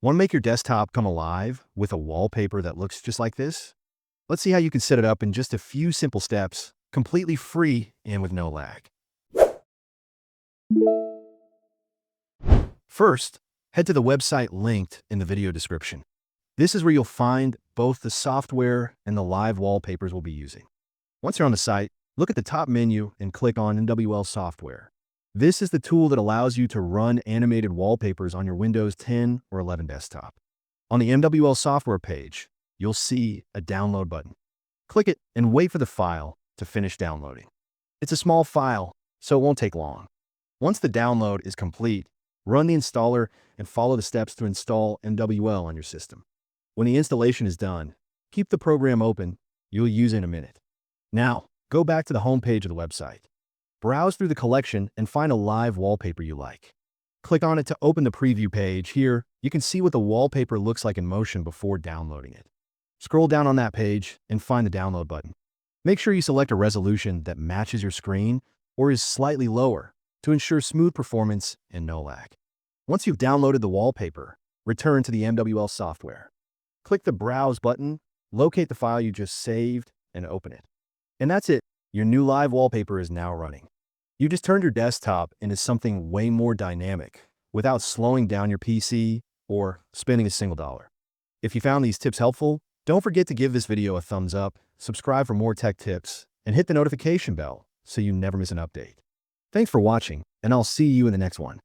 Want to make your desktop come alive with a wallpaper that looks just like this? Let's see how you can set it up in just a few simple steps, completely free and with no lag. First, head to the website linked in the video description. This is where you'll find both the software and the live wallpapers we'll be using. Once you're on the site, look at the top menu and click on MWL Software. This is the tool that allows you to run animated wallpapers on your Windows 10 or 11 desktop. On the MWL Software page, you'll see a download button. Click it and wait for the file to finish downloading. It's a small file, so it won't take long. Once the download is complete, run the installer and follow the steps to install MWL on your system. When the installation is done, keep the program open. You'll use it in a minute. Now, go back to the home page of the website. Browse through the collection and find a live wallpaper you like. Click on it to open the preview page. Here, you can see what the wallpaper looks like in motion before downloading it. Scroll down on that page and find the download button. Make sure you select a resolution that matches your screen or is slightly lower to ensure smooth performance and no lag. Once you've downloaded the wallpaper, return to the MWL software. Click the Browse button, locate the file you just saved, and open it. And that's it. Your new live wallpaper is now running. You just turned your desktop into something way more dynamic without slowing down your PC or spending a single dollar. If you found these tips helpful, don't forget to give this video a thumbs up, subscribe for more tech tips, and hit the notification bell so you never miss an update. Thanks for watching, and I'll see you in the next one.